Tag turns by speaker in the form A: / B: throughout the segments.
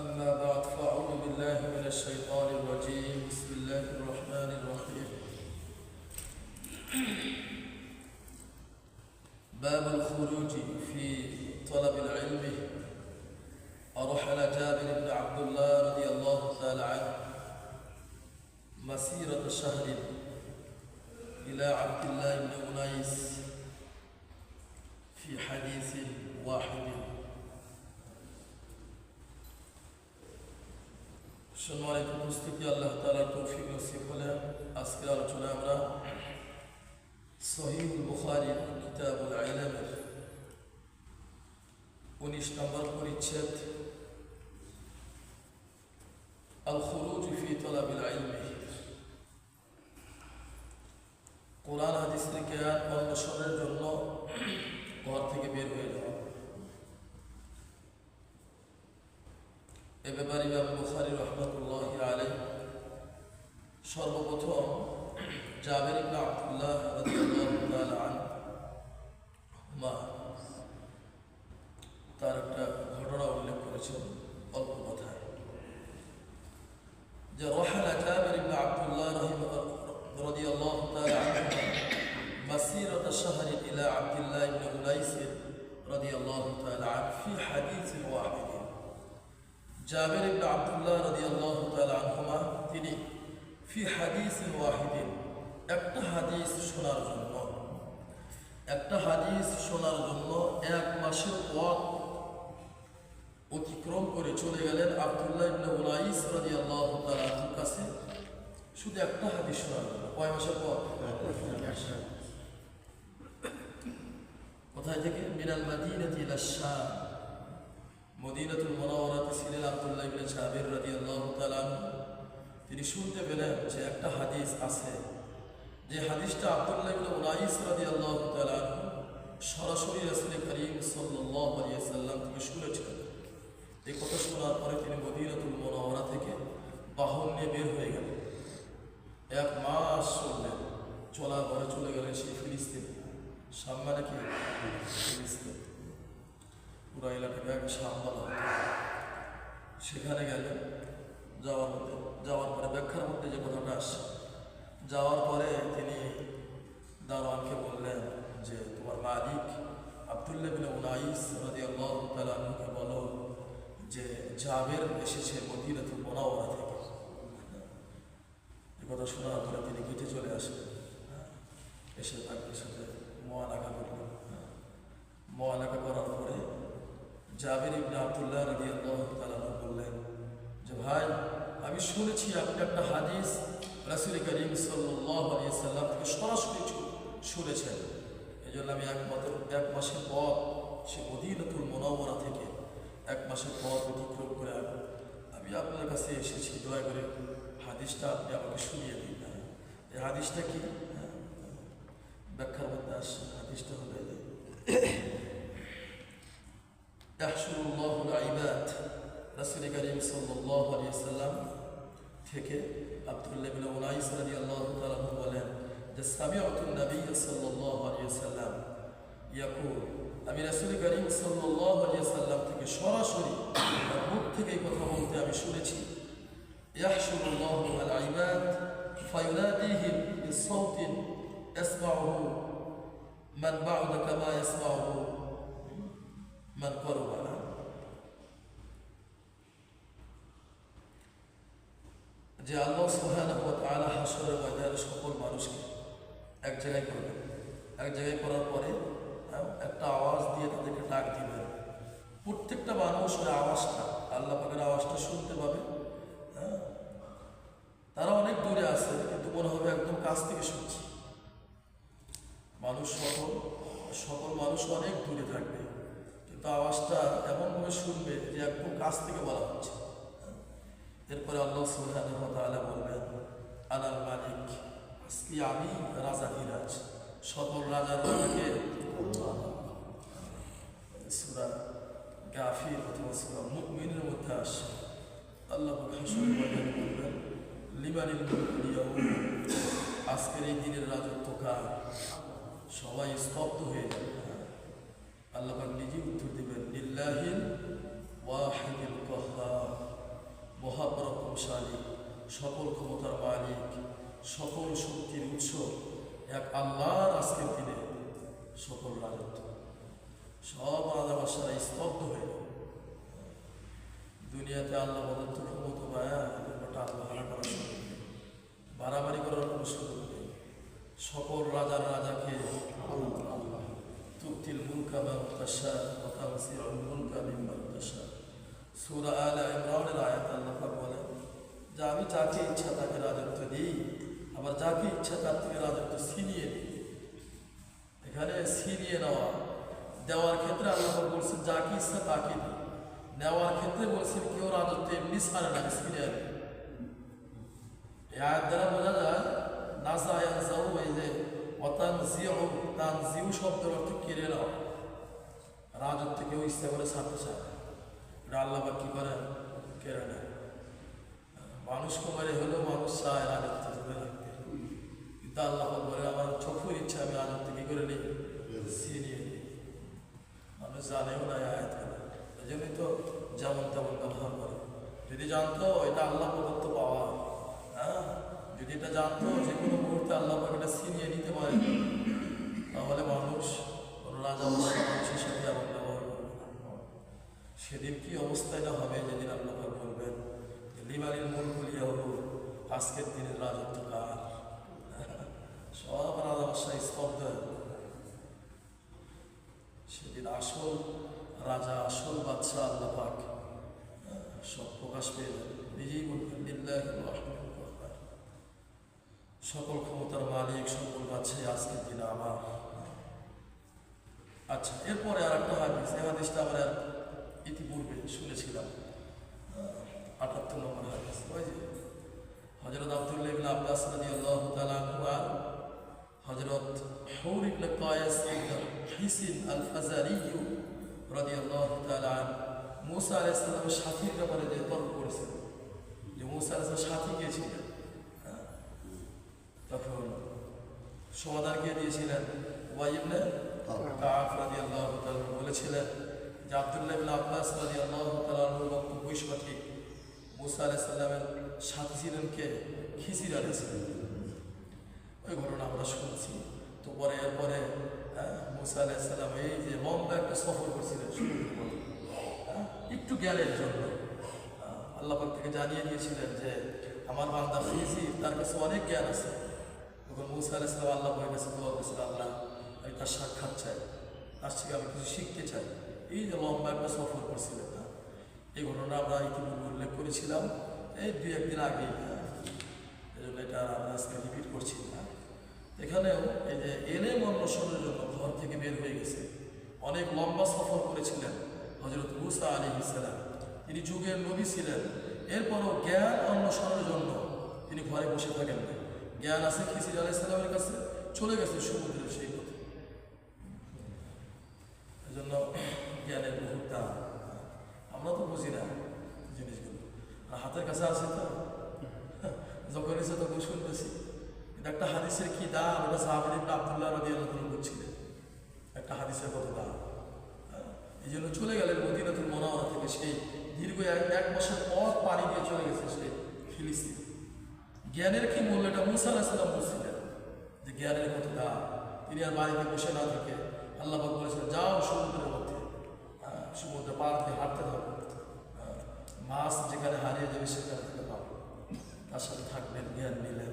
A: أما بعد فأعوذ بالله من الشيطان الرجيم بسم الله الرحمن الرحيم باب الخروج في طلب العلم أرحل جابر بن عبد الله رضي الله تعالى عنه مسيرة شهر إلى عبد الله بن أنيس في حديث واحد সম্মানিত উপস্থিতি, আল্লাহ তাআলার তৌফিক নসিব হলে আজকের আলোচনায় আমরা সহিহুল বুখারীর কিতাবুল ইলমের 19 নম্বর পরিচ্ছেদ আল খুরুজ ফি তলাবিল ইলমি, কোরআন হাদিসের জ্ঞান অন্বেষণের জন্য ঘর থেকে বের হয়ে যাওয়া। এ ব্যাপারে ইমাম বুখারী রাহমাতুল্লাহি আলাইহি সর্বপ্রথম জাবের ইবনে আব্দুল্লাহ রাদিয়াল্লাহু তাআলা আনহু তার একটা ঘটনা উল্লেখ করেছেন অল্প কথায়, যে রহালা জাবের ইবনে আব্দুল্লাহ রাদিয়াল্লাহু তাআলা আনহু مسيرة شهر إلى عبد الله بن أنيس رضي الله تعالى عنه في حديث واحد। জাবের ইবনে আব্দুল্লাহ রাদিয়াল্লাহু তাআলা আনহুমা তিনি ফি হাদিস ওয়াহিদিন একটা হাদিস শোনার জন্য এক মাসের পথ অতিক্রম করে চলে গেলেন আব্দুল্লাহ ইবনে উনাইস রাদিয়াল্লাহু তাআলা আনহুর কাছে, শুধু একটা হাদিস শোনার জন্য। কয় মাসের পথ? কোথায় থেকে? মিনাল মাদিনাতি ইলা শাম, মদিনাতুল মুনাওয়ারাতে ছিলেন আব্দুল্লাহ ইবনে জাবের রাদিয়াল্লাহু তাআলা আনহু। তিনি শুনতে পেলেন যে একটা হাদিস আছে, যে হাদিসটা আব্দুল্লাহ ইবনে উনাইস রাদিয়াল্লাহু তাআলা আনহু সরাসরি রাসূল করিম সাল্লাল্লাহু আলাইহি ওয়াসাল্লাম থেকে শুনেছিলেন। এই কথা শোনার পরে তিনি মদিনাতুল মুনাওয়ারা থেকে বাহন নিয়ে বের হয়ে গেলেন। এক মাস চললেন, চলার পরে চলে গেলেন সেই ফিলিস্তিন। শাম মানে কি? ফিলিস্তিন। পুরো এলাকাকে আগে শাম বলা হতো। সেখানে গেলেন, যাওয়ার পরে ব্যাখ্যার মধ্যে যে কথাটা আসছে, যাওয়ার পরে তিনি দারোয়ানকে বললেন যে তোমার মালিক আব্দুল্লাহ ইবনে উনাইস রাদিয়াল্লাহু তাআলা আনহুকে বলো যে জাবের এসেছে মদিনাতুল মুনাওয়ারা থেকে। এই কথা শোনার পরে তিনি কেটে চলে আসলেন, এসে তাকে সাথে মুআলাকা করলেন। মুআলাকা করার পরে জাবের ইবনে আব্দুল্লাহ রাদিয়াল্লাহু তাআলা বললেন যে ভাই, আমি শুনেছি আপনি একটা হাদিস রাসূল করিম সাল্লাল্লাহু আলাইহি ওয়াসাল্লাম থেকে সরাসরি শুনেছেন। এই জন্য আমি এক মাসের পর সে মদিনাতুল মুনাওয়ারা থেকে এক মাসের পর অতিক্রম করে আমি আপনার কাছে এসেছি। দয়া করে হাদিসটা আপনি আমাকে শুনিয়ে দিন। এই হাদিসটা কি? ব্যাখ্যার মধ্যে আসছে। হাদিসটা হলো ইয়াহশুরুল্লাহুল ইবাদ, রাসূল করিম সাল্লাল্লাহু আলাইহি ওয়াসাল্লাম থেকে আব্দুল্লাহ ইবনে উনাইস রাদিয়াল্লাহু তাআলা বলেন যে সামিআতুন নবী সাল্লাল্লাহু আলাইহি ওয়াসাল্লাম ইয়াকুল, আমি রাসূল করিম সাল্লাল্লাহু আলাইহি ওয়াসাল্লাম থেকে সরাসরি মুখ থেকে এই কথা বলতে আমি শুনেছি, ইয়াহশুরুল্লাহুল ইবাদ ফায়ুনাদিহিম বিসাউতিন ইয়াসমাউহু মান বা'দা কামা ইয়াসমাউহু মান করবা। যে আল্লাহ সুবহানাহু ওয়া তাআলা হাশরের ময়দানে সকল মানুষকে এক জায়গায় করবেন। এক জায়গায় করার পরে একটা আওয়াজ দিয়ে তাদেরকে ডাক দিবেন। প্রত্যেকটা মানুষ ওই আওয়াজটা, আল্লাহ পাকের আওয়াজটা শুনতে পাবে। তারা অনেক দূরে আছে, কিন্তু মনে হবে একদম কাছ থেকে শুনছি। সকল মানুষ অনেক দূরে থাকবে, কিন্তু আওয়াজটা এমনভাবে শুনবে যে একদম কাছ থেকে বলা হচ্ছে। এরপরে আল্লাহ সুবহানাহু ওয়া তাআলা বলবেন, আনাল মালিক, আজকে আমি রাজাধিরাজ, সকল রাজার রাজাকে। সূরা গাফির অথবা সূরা মুমিনের মধ্যে আসে আল্লাহ হাশরের ময়দানে বলবেন, লিমানিল মুলকুল ইয়াউম, আজকের এই দিনের রাজত্ব কার? সবাই স্তব্ধ হয়ে যাবে। আল্লাহ পাক নিজে উত্তর দিবেন, লিল্লাহিল ওয়াহিদুল কাহ্হার, প্রভাবশালী, সকল ক্ষমতার মালিক, সকল শক্তির উৎস এক আল্লাহর আজকের দিনে সকল রাজত্ব সব রাজা বাদশারা স্তব্ধ হয়ে গেল। দুনিয়াতে আল্লাহ প্রদত্ত ক্ষমতা পায় আল্লাহ হারা করার সুযোগ নেই, বাড়াবাড়ি করার কোনো সুযোগ নেই। সকল রাজার রাজাকে আল্লাহ তুতিল মুলকা মান তাশা ওয়া তানজিউল মুলকা মিম্মান তাশা। সূরা আলে ইমরানের আয়াত আল্লাহ পাক বলেন যে আমি যাকে ইচ্ছা তাকে রাজত্ব দিই, আবার যাকে ইচ্ছা তার থেকে রাজত্ব ছিনিয়ে দিই। এখানে ছিনিয়ে নেওয়া দেওয়ার ক্ষেত্রে আল্লাহ বলছেন যাকে ইচ্ছা তাকে দিই, নেওয়ার ক্ষেত্রে বলছেন কেউ রাজত্ব এমনি ছাড়ে না, ছিনিয়ে নেয়। এই আয়াত দ্বারা বোঝা যায় নাজা ইয়ানজাউ এই যে তানজিউ শব্দের অর্থ কেড়ে নেওয়া। রাজত্ব কেউ ইচ্ছা করে ছাড়তে চায় না, এটা আল্লাহ পাক কি করে কেড়ে নেয়। মানুষ কুমারে হলেও মানুষ চায় রাজত্ব ধরে রাখতে, কিন্তু আল্লাহ পাক বলে আমার চোখের ইচ্ছা আমি রাজত্ব কি করে নিই, ছিনিয়ে নিই। মানুষ জানেও না আয়াত করে, এই জন্যই তো যেমন তেমন ব্যবহার করে। যদি জানতো এটা আল্লাহ প্রদত্ত পাওয়া, হ্যাঁ, যদি এটা জানতো যে কোনো মুহূর্তে আল্লাহ পাক এটা ছিনিয়ে নিতে পারে, তাহলে মানুষ কোনো রাজা মানুষের সাথে এমন ব্যবহার করবে না। সেদিন কি অবস্থা এটা হবে যেদিন আল্লাহ পাক বলবেন লিমানিল মুলকুল ইয়াউম, আজকের দিনের রাজত্ব কার? সব রাজা বাদশাহ স্তব্ধ হয়ে যাবে। সেদিন আসল রাজা আসল বাদশাহ আল্লাহ পাক সব প্রকাশ পেয়ে যাবে। নিজেই বলবেন লিল্লাহির রাহমাতুল ওয়াহদাহ, সকল ক্ষমতার মালিক সকল বাদশাহ আজকের দিনে আমার। আচ্ছা, এরপরে আর একটা হাদিস, এই হাদিসটা আমরা ইতিপূর্বে শুনেছিলাম, ৭৮ নম্বর হাদিস। ওই যে হযরত আব্দুল্লাহ ইবনে আব্বাস রাদিয়াল্লাহু তাআলা আনহু আর হযরত হুর ইবনে কায়েস ইবনে হিসিন আল ফাজারি রাদিয়াল্লাহু তাআলা আনহু মুসা আলাইহিস সালামের সাথীর ব্যাপারে যে তর্ক করেছিল, যে মুসা আলাইহিস সালামের সাথী কে ছিলেন, তখন সমাধান কে দিয়েছিলেন? উবাই ইবনে কাব রাদিয়াল্লাহু তাআলা বলেছিলেন যে আব্দুল্লাহ ইবনে আব্বাস রাদিয়াল্লাহু তাআলা আনহুর বক্তব্যই সঠিক। মুসা আলাইহিস সালামের সাথী ছিলেন কে? খিজির আলাইহিস সালাম। ওই ঘটনা আমরা শুনছি। তো পরে এরপরে মুসা আলাইহিস সালাম এই যে লম্বা একটা সফর করছিলেন সমুদ্রের পথে, একটু জ্ঞানের জন্য আল্লাহ পাক থেকে জানিয়ে দিয়েছিলেন যে আমার বান্দা খিজির, তার কাছে অনেক জ্ঞান আছে। তখন মুসা আলাইহিস সালাম আল্লাহ পাকের কাছে দোয়া করেছিলেন, আল্লাহ আমি তার সাক্ষাৎ চাই, তার থেকে আমি কিছু শিখতে চাই। এই যে লম্বা একটা সফর করছিলেন, এই ঘটনা আমরা ইতিপূর্বে উল্লেখ করেছিলাম এই 2-1 দিন আগে, এই জন্য এটা আমরা আজকে রিপিট করছি না। এখানেও এই যে এলেম অন্বেষণের জন্য ঘর থেকে বের হয়ে গেছে, অনেক লম্বা সফর করেছিলেন হযরত মুসা আলাইহিস সালাম। তিনি যুগের নবী ছিলেন, এরপরও জ্ঞান অন্বেষণের জন্য তিনি ঘরে বসে থাকেন না। জ্ঞান আছে খিজির আলাইহিস সালামের কাছে, চলে গেছে সমুদ্রের সেই পথে। এই জন্য জ্ঞানের বহুত দাম, আমরা তো বুঝি না জিনিসগুলো, আর হাতের কাছে আছে তো, যখন এসে তখন শুনতেছি। এটা একটা হাদিসের কি দাম, এটা সাহাবী ইবনে আব্দুল্লাহ রাদিয়াল্লাহু আনহু বলছিলেন একটা হাদিসের কত দাম। এই জন্য চলে গেলেন মদিনাতুল মুনাওয়ারা থেকে, সেই দীর্ঘ 1 বছর পথ পাড়ি দিয়ে চলে গেছে সেই ফিলিস্তিন। জ্ঞানের কি মূল্য এটা মুসা আলাইহিস সালাম বুঝছিলেন যে জ্ঞানের কত দাম। তিনি আর বাড়িতে বসে না থেকে আল্লাহ পাক বলেছেন যাও সমুদ্রের মধ্যে, সমুদ্র পার দিয়ে হাঁটতে থাকো, মাছ যেখানে হারিয়ে যাবে সেখানে থেকে পাবো, তার সাথে থাকবেন, জ্ঞান নিলেন।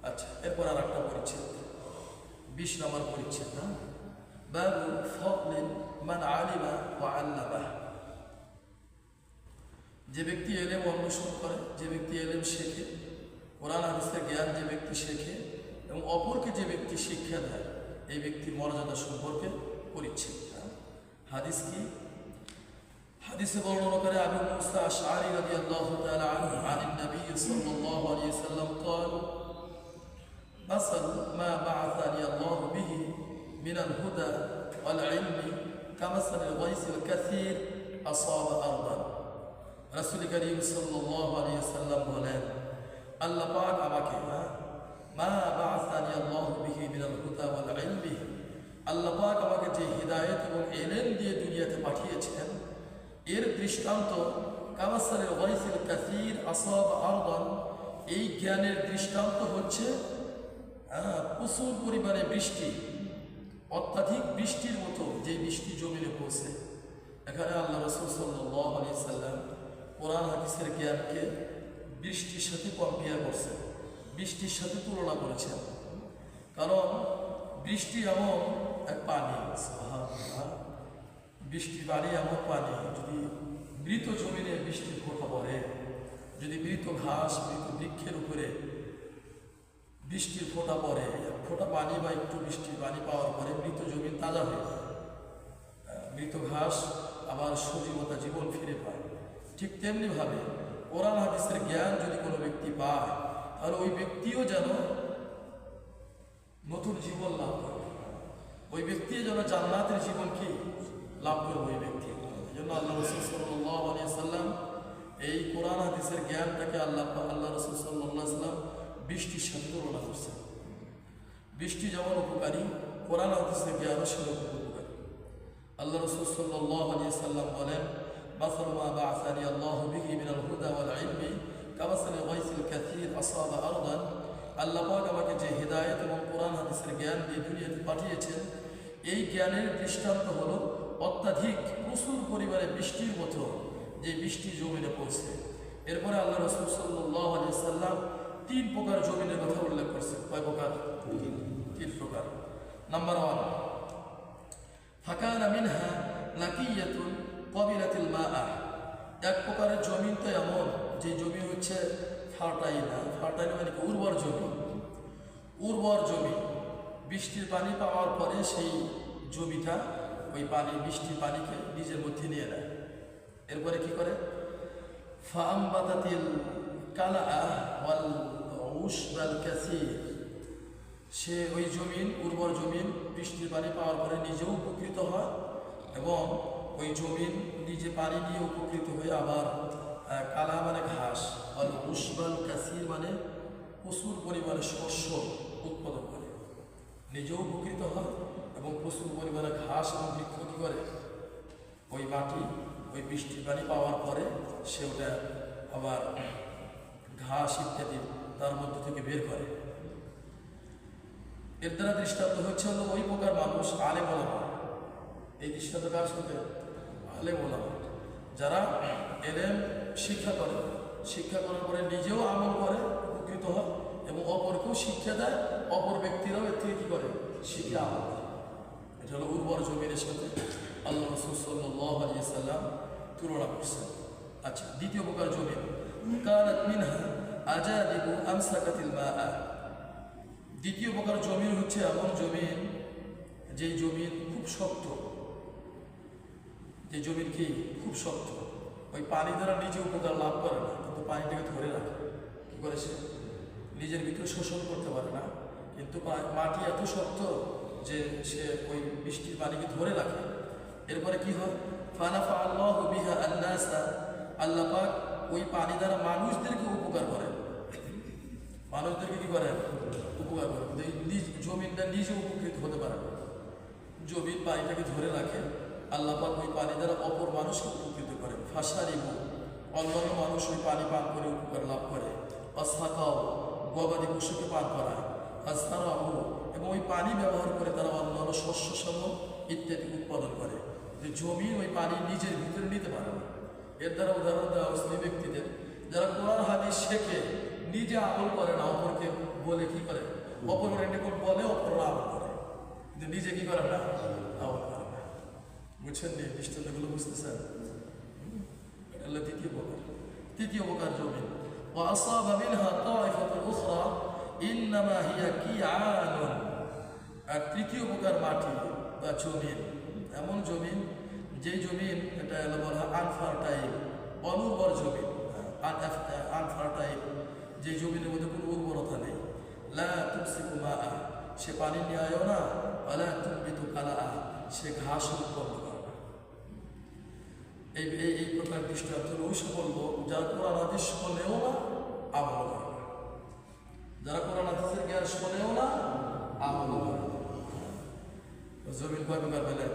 A: আচ্ছা, এরপর আর একটা পরিচ্ছেদ, 20 নম্বর পরিচ্ছেদ, বাবু ফাদলিন মান আলিমা ওয়া আল্লামা। যে ব্যক্তি এলেম অন্বেষণ করে, যে ব্যক্তি এলেম শেখে, কোরআন হাদিসের জ্ঞান যে ব্যক্তি শেখে এবং অপরকে যে ব্যক্তি শিক্ষা দেয়, এই ব্যক্তির মর্যাদা সম্পর্কে পরিচ্ছেদ। হাদিস কি? হাদিসে বর্ণনা করে আবু মুসা আশআরী রাদিয়াল্লাহু তাআলা আনহু আনিন নবী সাল্লাল্লাহু আলাইহি ওয়াসাল্লাম قال مثل ما بعثني الله به من الهدى والعلم كمثل الغيث الكثير أصاب أرضا। রাসূল করিম সাল্লাল্লাহু আলাইহি ওয়াসাল্লাম বলেন, আল্লাহ পাক আমাকে মা বা'আসানি আল্লাহু বিহি মিনাল হুদা ওয়াল ইলমি, আল্লাহ পাক আমাকে যে হিদায়াত এবং ইলম দিয়ে দুনিয়াতে পাঠিয়েছেন, এর দৃষ্টান্ত কামাসালিল গাইসিল কাসীর আসাবা আরদান, এই জ্ঞানের দৃষ্টান্ত হচ্ছে প্রচুর পরিমাণে বৃষ্টি, অত্যাধিক বৃষ্টির মতো যে বৃষ্টি জমিনে পৌঁছে। এখানে আল্লাহ রাসূল সাল্লাল্লাহু আলাইহি সাল্লাম কোরআন হাদিসের জ্ঞানকে বৃষ্টির সাথে কম্পেয়ার করছেন, বৃষ্টির সাথে তুলনা করেছেন। কারণ বৃষ্টি এমন এক পানি, বৃষ্টি পানি এমন পানি, যদি মৃত জমিনে বৃষ্টির ফোঁটা পড়ে, যদি মৃত ঘাস মৃত বৃক্ষের উপরে বৃষ্টির ফোঁটা পড়ে, ফোঁটা পানি বা একটু বৃষ্টির পানি পাওয়ার পরে মৃত জমি তাজা হয়ে যায়, মৃত ঘাস আবার সজীবতা জীবন ফিরে পায়। ঠিক তেমনিভাবে কোরআন হাদিসের জ্ঞান যদি কোনো ব্যক্তি পায়, তাহলে ওই ব্যক্তিও যেন নতুন জীবন লাভ করে, ওই ব্যক্তিও যেন জান্নাতের জীবন কি লাভ করবে ওই ব্যক্তি। এই জন্য আল্লাহ রাসূল সাল্লাল্লাহু আলাইহি সাল্লাম এই কোরআন হাদিসের জ্ঞানটাকে আল্লাহ রাসূল সাল্লাল্লাহু আলাইহি সাল্লাম বৃষ্টির সাথে তুলনা করছেন। বৃষ্টি যেমন উপকারী, কোরআন হাদিসের জ্ঞানও সেরকম উপকারী। আল্লাহ রাসূল সাল্লাল্লাহু আলাইহি সাল্লাম বলেন, মাসালু মা বা'আসানি আল্লাহু বিহি মিনাল হুদা ওয়াল ইলমি কামাসালি গাইসিল কাসীর আসাবা আরদান, আল্লাহ পাক আমাকে যে হিদায়াত এবং কোরআন হাদিসের জ্ঞান দিয়ে দুনিয়াতে পাঠিয়েছেন, এই জ্ঞানের দৃষ্টান্ত হলো অত্যাধিক প্রচুর পরিমাণে বৃষ্টির মতো যে বৃষ্টি জমিনে পড়ছে। এরপরে আল্লাহ রাসূল সাল্লাল্লাহু আলাইহি সাল্লাম 3 প্রকার জমিনের কথা উল্লেখ করছেন। কয় প্রকার? 3 প্রকার। নাম্বার 1, ফাকানা মিনহা লাকিয়াতুন ক্বাবিলাতিল মাআ, এক প্রকারের জমিন তো এমন যে জমি হচ্ছে ফার্টাইল, ফার্টাইল মানে উর্বর জমি, উর্বর জমি। বৃষ্টির পানি পাওয়ার পরে সেই জমিটা ওই পানি বৃষ্টির পানিকে নিজের মধ্যে নিয়ে নেয়। এরপরে কি করে? ফাআমবাতাতিল কালাআ ওয়াল উশবাল কাসীর, সে ওই জমিন উর্বর জমিন বৃষ্টির পানি পাওয়ার পরে নিজেও উপকৃত হয় এবং ওই জমিন নিজে পানি নিয়ে উপকৃত হয়ে আবার কালা মানে ঘাস, ওয়াল উশবাল কাসীর মানে প্রচুর পরিমাণে শস্য উৎপাদন করে, নিজেও উপকৃত হয় এবং প্রচুর পরিমাণে ঘাস এবং বৃক্ষ কী করে ওই মাটি ওই বৃষ্টির পানি পাওয়ার পরে সে ওটা আবার ঘাস ইত্যাদি তার মধ্যে থেকে বের করে। এর দ্বারা দৃষ্টান্ত হচ্ছে হলো ওই প্রকার মানুষ আলেম ওলামা। এই দৃষ্টান্ত কার সাথে? আলেম ওলামা, যারা এলেম শিক্ষা করে, শিক্ষা করার পরে নিজেও আমল করে উপকৃত হয় এবং অপরকেও শিক্ষা দেয়, অপর ব্যক্তিরাও এর থেকে কী করে শিক্ষা আমল করে। এটা হলো উর্বর জমিনের সাথে আল্লাহ রাসূল সাল্লাল্লাহু আলাইহি সাল্লাম তুলনা করছেন। আচ্ছা, দ্বিতীয় প্রকার জমিন, কানাত মিনহা আজাদিবু আমসাকাতিল মাআ, দ্বিতীয় প্রকার জমিন হচ্ছে এমন জমিন যেই জমিন খুব শক্ত, যে জমিন কি খুব শক্ত, ওই পানি দ্বারা নিজে উপকার লাভ করে না কিন্তু পানিটাকে ধরে রাখে। কী করে? সে নিজের ভিতরে শোষণ করতে পারে না কিন্তু মাটি এত শক্ত যে সে ওই বৃষ্টির পানিকে ধরে রাখে। এরপরে কি হয়? ফানাফা আল্লাহু বিহা আন-নাসা, আল্লাহ পাক ওই পানি দ্বারা মানুষদেরকে উপকার করেন, মানুষদেরকে কি করেন উপকার করেন। জমিনটা নিজে উপকৃত হতে পারে না, জমিন পানিটাকে ধরে রাখে, আল্লাহ পাক ওই পানি দ্বারা অপর মানুষকে উপকৃত করেন। ফাশারিবু, অন্যান্য মানুষ ওই পানি পান করে উপকার লাভ করে। অসাকাও, গবাদি পশুকে পান করায়। আস্তারাহু, এবং ওই পানি ব্যবহার করে তারা অন্যান্য শস্য সমূহ ইত্যাদি উৎপাদন করে। যে জমি ওই পানি নিজের ভিতরে নিতে পারে না। এর দ্বারা উদাহরণ দেওয়া হচ্ছে ওই ব্যক্তিদের যারা কোরআন হাদিস শেখে, নিজে আমল করে না, অপরকে বলে কি করে, অপরের এটাকে বলে অপররা আমল করে, কিন্তু নিজে কি করে না, আমল করে না। বুঝছেন নি দৃষ্টান্তগুলো? বুঝতেছেন? এটা হলো দ্বিতীয় প্রকার। তৃতীয় প্রকার জমিন, وأصاب منها طائفة أخرى إنما هي كيعان, আর তৃতীয় প্রকার মাটি বা জমিন এমন জমিন যেই জমিন এটা হলো বলা হয় আনফার্টাইল, অনুর্বর জমিন। আনফার্টাইল, যে জমিনের মধ্যে কোনো উর্বরতা নেই। লা তুমসিকু মাআ, সে পানি নিয়ে আয়ও না, ওয়ালা তুনবিতু কালাআ, সে ঘাস উৎপন্ন করে না। এই প্রকার দৃষ্টান্ত ওই সকল লোক যারা কোরআন হাদিস শোনেও না, আমল করে না। যারা কোরআন হাদিসের জ্ঞান শোনেও না, আমল করে না। জমিন কয় প্রকার পেলেন?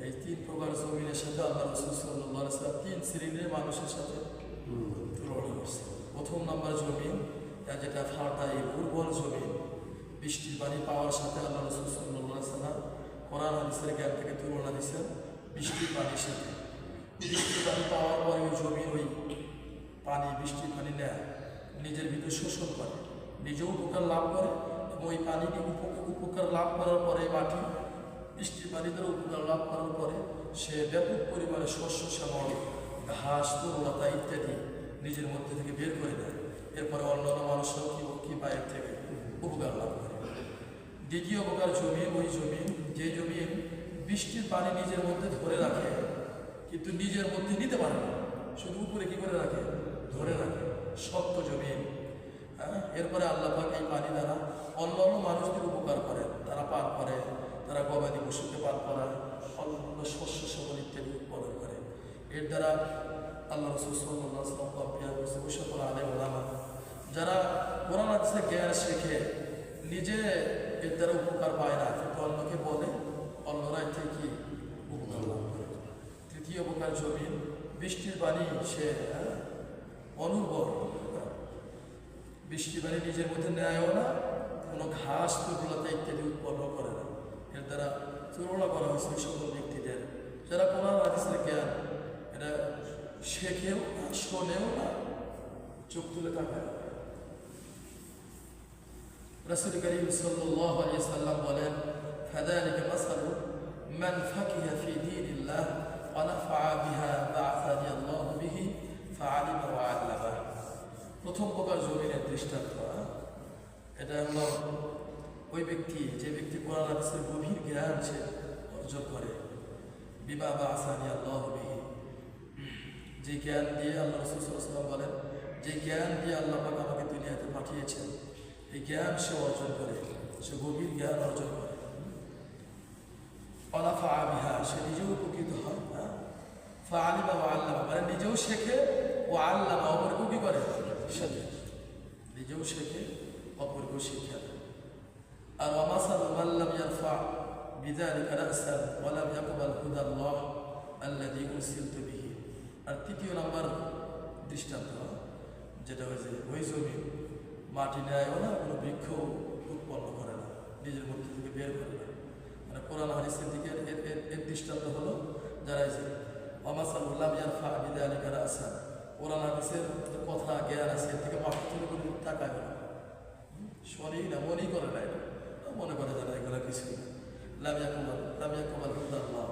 A: এই তিন প্রকার জমিনের সাথে আল্লাহ রাসূল সাল্লাল্লাহু আলাইহি ওয়াসাল্লাম তিন শ্রেণীর মানুষের সাথে তুলনা করছে। প্রথম নাম্বার জমিন, যেটা ফাটাই উর্বর জমিন, বৃষ্টির পানি পাওয়ার সাথে আল্লাহ রাসূল সাল্লাল্লাহু আলাইহি ওয়াসাল্লাম কোরআন হাদিসের জ্ঞান থেকে তুলনা দিচ্ছেন বৃষ্টির পানির সাথে। বৃষ্টির পানি পাওয়ার পরে ওই জমির ওই পানি, বৃষ্টির পানি নেয়, নিজের ভিতরে শোষণ করে, নিজেও উপকার লাভ করে এবং ওই পানিকে উপকার লাভ করার পরে মাটি বৃষ্টির পানি দ্বারা উপকার লাভ করার পরে সে ব্যাপক পরিমাণে শস্য শ্যামল, ঘাস, তরুলতা ইত্যাদি নিজের মধ্যে থেকে বের করে দেয়। এরপরে অন্যান্য মানুষরাও কি পায়ের থেকে উপকার লাভ করে। দ্বিতীয় প্রকার জমিন ওই জমিন, যে জমিন বৃষ্টির পানি নিজের মধ্যে ধরে রাখে কিন্তু নিজের মধ্যে নিতে পারে না, শুধু উপরে কি করে রাখে, ধরে রাখে, শক্ত জমিন। এরপরে আল্লাহ পাক এই পানি দ্বারা অন্যান্য মানুষদের উপকার করেন, তারা পান করে, তারা গবাদি পশুকে পান করায়, অন্যান্য শস্য শ্যামল ইত্যাদি উৎপাদন করে। এর দ্বারা আল্লাহ রাসূল সাল্লাল্লাহু আলাইহি ওয়াসাল্লাম কম্পেয়ার করছে ওই সকল আলেম ওলামা যারা কোরআন হাদিসের জ্ঞান শেখে, নিজে এর দ্বারা উপকার পায় না কিন্তু অন্যকে বলে, অন্যরা এর থেকে কি উপকার লাভ করে। তৃতীয় প্রকার জমিন, বৃষ্টির পানি সে অনুর্বর, বৃষ্টির পানি নিজের মধ্যে নেয়ও না, কোনো ঘাস, তরুলতা ইত্যাদি উৎপন্ন করে না। এর দ্বারা তুলনা করা হয়েছে ওই সকল ব্যক্তিদের যারা কোরআন হাদিসের জ্ঞান এটা শেখেও না, শোনেও না, চোখ তুলে তাকায়। রাসূল কারীম সাল্লাল্লাহু আলাইহি ওয়াসাল্লাম বলেন, ফাযালিকা মাসালু মান ফাকিহা ফি দীনিল্লাহ ওয়া নাফআ বিহা বা'আসানি আল্লাহু বিহি ফাআলিমা ওয়া আল্লামা। প্রথম প্রকার জমিনের দৃষ্টান্ত এটা হলো ওই ব্যক্তি, যে ব্যক্তি কোরআন হাদিসের গভীর জ্ঞান সে অর্জন করে, বিমা বা'আসানি আল্লাহু বিহি, যে জ্ঞান দিয়ে আল্লাহ রাসূল সাল্লাল্লাহু আলাইহি ওয়াসাল্লাম বলেন, যে জ্ঞান দিয়ে আল্লাহ পাক আমাকে দুনিয়াতে পাঠিয়েছেন, এই জ্ঞান সে অর্জন করে, সে গভীর জ্ঞান অর্জন করে। অনাফা বিহা, সে নিজেও উপকৃত হয়, ফাআলিমা ওয়া আল্লামা, মানে নিজেও শেখে, ও আল্লামা, অপরকেও কি করে, শেখে, নিজেও শেখে, অপরকেও শিক্ষা দেয়। আর ওয়ামাসালু মান লাম ইয়ারফা বিযালিকা রাসান ওয়া লাম ইয়াকবাল হুদাল্লাহ আল্লাযী উরসিলতু বিহি। আর তৃতীয় নাম্বার দৃষ্টান্ত যেটা হয়েছে ওই জমি মাটি নেয়ও না, কোনো বৃক্ষ উৎপন্ন করে না, নিজের মধ্যে থেকে বের করে না। মানে কোরআন হাদিসের দিকে এর দৃষ্টান্ত হলো যারা যে ওয়ামাসালুল্লাহ ইয়ারফা বিযালিকা রাসান, কোরআন হাদিসের কথা জ্ঞান আছে, এর থেকে মাথা তুলে করে তাকায় না, শোনেই না, মনেই করে না, এটা মনে করে যারা এগুলো কিছুই না। লাম ইয়াকবাল হুদাল্লাহ,